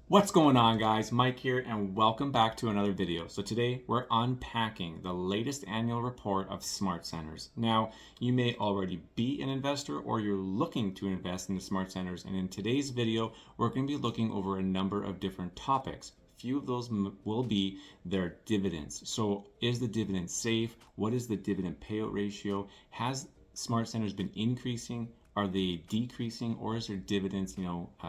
What's going on, guys? Mike here, and welcome back to another video. So today we're unpacking the latest annual report of SmartCentres. Now, you may already be an investor or you're looking to invest in the SmartCentres, and in today's video, we're going to be looking over a number of different topics. Few of those will be their dividends. So is the dividend safe? What is the dividend payout ratio? Has SmartCentres been increasing? Are they decreasing, or is their dividends,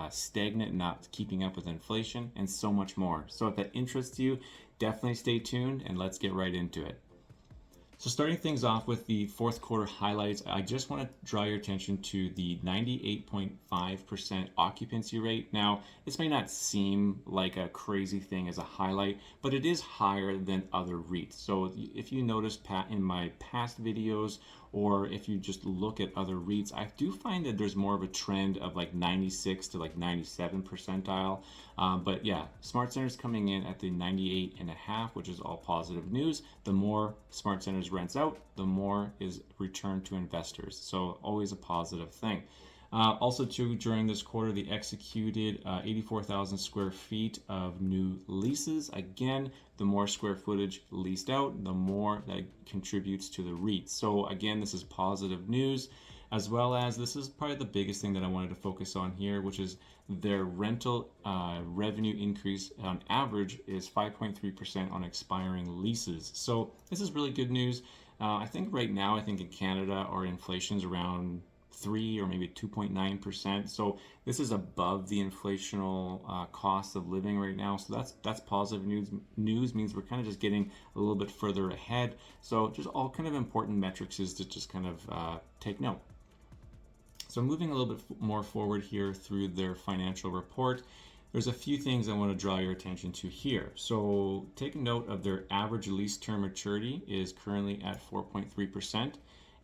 stagnant, not keeping up with inflation, and so much more? So if that interests you, definitely stay tuned and let's get right into it. So starting things off with the fourth quarter highlights, I just want to draw your attention to the 98.5% occupancy rate. Now, this may not seem like a crazy thing as a highlight, but it is higher than other REITs. So if you notice in my past videos, or if you just look at other REITs, I do find that there's more of a trend of like 96 to like 97 percentile. But yeah, SmartCentres coming in at the 98.5, which is all positive news. The more SmartCentres rents out, the more is returned to investors. So always a positive thing. Also, too, during this quarter, they executed 84,000 square feet of new leases. Again, the more square footage leased out, the more that contributes to the REIT. So again, this is positive news, as well as this is probably the biggest thing that I wanted to focus on here, which is their rental revenue increase on average is 5.3% on expiring leases. So this is really good news. I think right now, I think in Canada, our inflation is around 3 or maybe 2.9%. So this is above the inflational cost of living right now. So that's positive news. News means we're kind of just getting a little bit further ahead. So just all kind of important metrics is to just kind of take note. So moving a little bit more forward here through their financial report, there's a few things I want to draw your attention to here. So take note of their average lease term maturity is currently at 4.3%.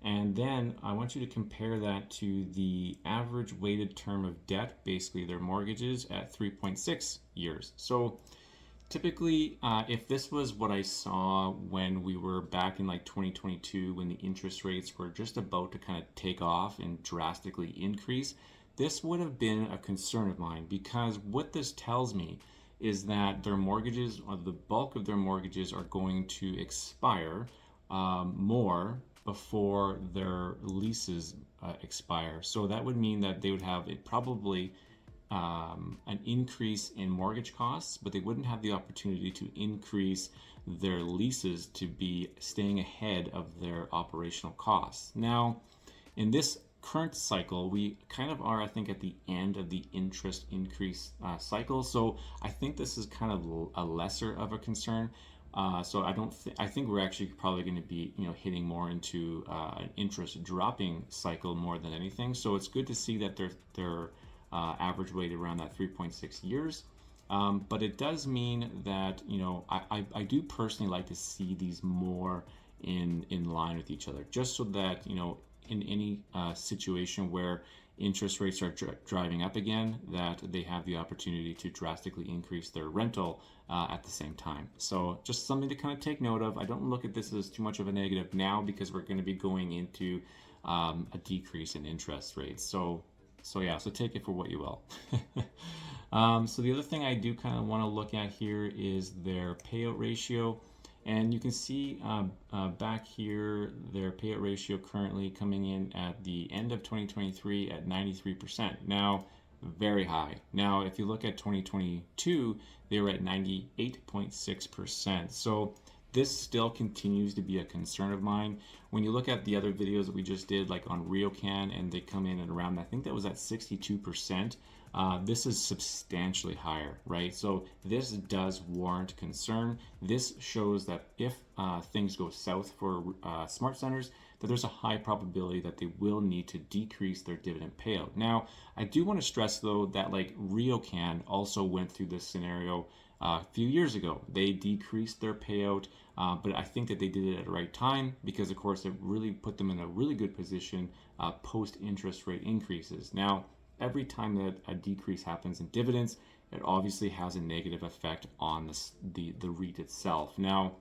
And then I want you to compare that to the average weighted term of debt, basically their mortgages, at 3.6 years. So typically, if this was what I saw when we were back in like 2022, when the interest rates were just about to kind of take off and drastically increase, this would have been a concern of mine, because what this tells me is that their mortgages, or the bulk of their mortgages, are going to expire more before their leases expire. So that would mean that they would have probably an increase in mortgage costs, but they wouldn't have the opportunity to increase their leases to be staying ahead of their operational costs. Now, in this current cycle, we kind of are, I think, at the end of the interest increase cycle. So I think this is kind of a lesser of a concern. So I think we're actually probably going to be, hitting more into an interest dropping cycle more than anything. So it's good to see that they're average weight around that 3.6 years. But it does mean that, I do personally like to see these more in line with each other, just so that, in any situation where interest rates are driving up again, that they have the opportunity to drastically increase their rental at the same time. So just something to kind of take note of. I don't look at this as too much of a negative now, because we're going to be going into a decrease in interest rates. So take it for what you will. So the other thing I do kind of want to look at here is their payout ratio. And you can see back here, their payout ratio currently coming in at the end of 2023 at 93%. Now, very high. Now, if you look at 2022, they were at 98.6%. So this still continues to be a concern of mine. When you look at the other videos that we just did, like on RioCan, and they come in at around, I think that was at 62%. This is substantially higher, right? So this does warrant concern. This shows that if things go south for SmartCentres, that there's a high probability that they will need to decrease their dividend payout. Now, I do want to stress, though, that like RioCan also went through this scenario a few years ago. They decreased their payout, but I think that they did it at the right time, because, of course, it really put them in a really good position post-interest rate increases. Now, every time that a decrease happens in dividends, it obviously has a negative effect on the REIT itself. Now,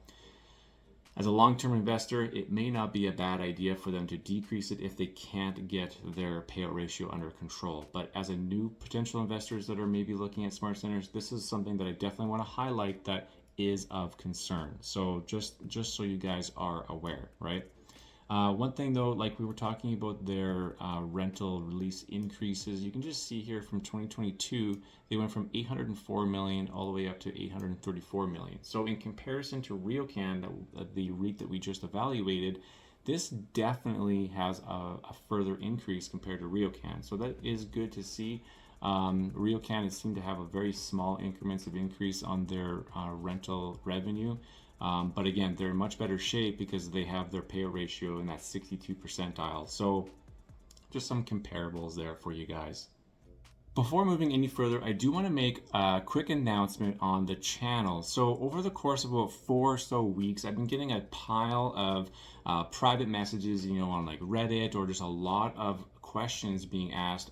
As a long-term investor, it may not be a bad idea for them to decrease it if they can't get their payout ratio under control. But as a new potential investors that are maybe looking at SmartCentres, this is something that I definitely want to highlight that is of concern. So just so you guys are aware, right? One thing though, like we were talking about their rental release increases, you can just see here from 2022, they went from 804 million all the way up to 834 million. So in comparison to RioCan, the REIT that we just evaluated, this definitely has a further increase compared to RioCan. So that is good to see. RioCan has seemed to have a very small increments of increase on their rental revenue. But again, they're in much better shape because they have their payout ratio in that 62 percentile. So just some comparables there for you guys. Before moving any further, I do want to make a quick announcement on the channel. So over the course of about 4 or so weeks, I've been getting a pile of private messages, on like Reddit, or just a lot of questions being asked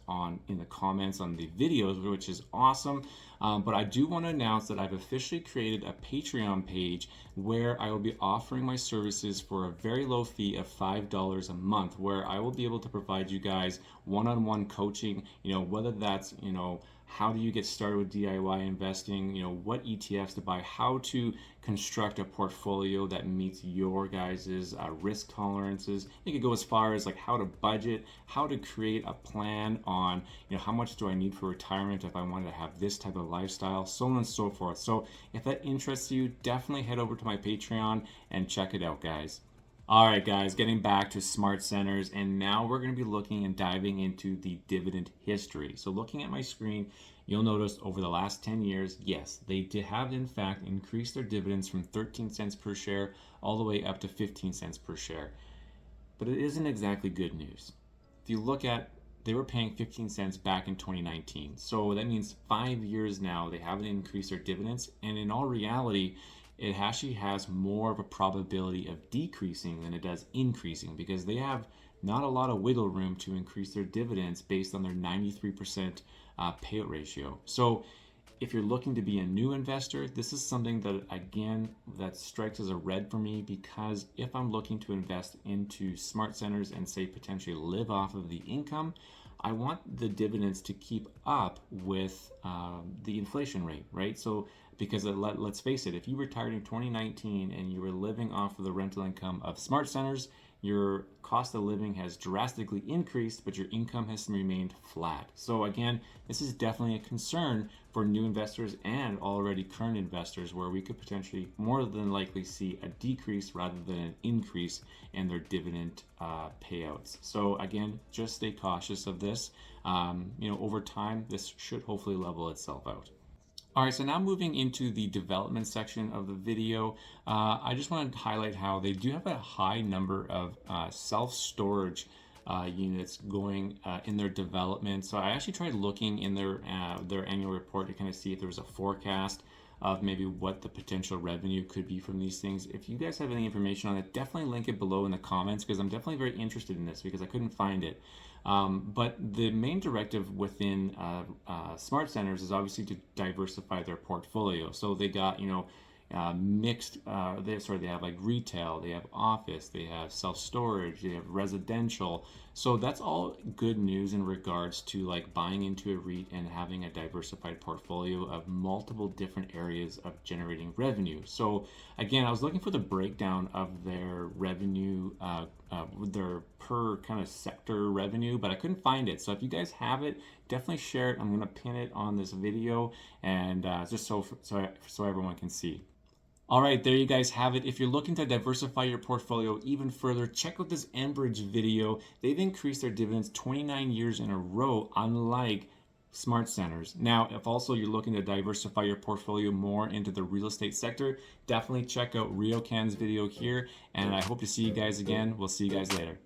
in the comments on the videos, which is awesome. But I do want to announce that I've officially created a Patreon page where I will be offering my services for a very low fee of $5 a month, where I will be able to provide you guys one-on-one coaching, whether that's, how do you get started with DIY investing, what ETFs to buy, how to construct a portfolio that meets your guys' risk tolerances. It could go as far as like how to budget, how to create a plan on, how much do I need for retirement if I wanted to have this type of lifestyle, so on and so forth. So if that interests you, definitely head over to my Patreon and check it out, guys. All right, guys, getting back to SmartCentres, and now we're going to be looking and diving into the dividend history. So looking at my screen, you'll notice over the last 10 years, yes, they have in fact increased their dividends from 13 cents per share all the way up to 15 cents per share. But it isn't exactly good news. If you look at, they were paying 15 cents back in 2019. So that means 5 years now they haven't increased their dividends, and in all reality, it actually has more of a probability of decreasing than it does increasing, because they have not a lot of wiggle room to increase their dividends based on their 93% payout ratio. So if you're looking to be a new investor, this is something that, again, that strikes as a red for me, because if I'm looking to invest into SmartCentres and say potentially live off of the income, I want the dividends to keep up with the inflation rate, right? So because let's face it, if you retired in 2019 and you were living off of the rental income of SmartCentres, your cost of living has drastically increased, but your income has remained flat. So again, this is definitely a concern for new investors and already current investors, where we could potentially more than likely see a decrease rather than an increase in their dividend payouts. So again, just stay cautious of this. Over time, this should hopefully level itself out. All right, so now moving into the development section of the video, I just want to highlight how they do have a high number of self-storage units going in their development. So I actually tried looking in their annual report to kind of see if there was a forecast of maybe what the potential revenue could be from these things. If you guys have any information on it, definitely link it below in the comments, because I'm definitely very interested in this because I couldn't find it. But the main directive within SmartCentres is obviously to diversify their portfolio. So they got, mixed, they have like retail, they have office, they have self-storage, they have residential. So that's all good news in regards to like buying into a REIT and having a diversified portfolio of multiple different areas of generating revenue. So again, I was looking for the breakdown of their revenue, their per kind of sector revenue, but I couldn't find it. So if you guys have it, definitely share it. I'm going to pin it on this video, and just so everyone can see. All right, there you guys have it. If you're looking to diversify your portfolio even further, check out this Enbridge video. They've increased their dividends 29 years in a row, unlike SmartCentres. Now, if also you're looking to diversify your portfolio more into the real estate sector, definitely check out RioCan's video here, and I hope to see you guys again. We'll see you guys later.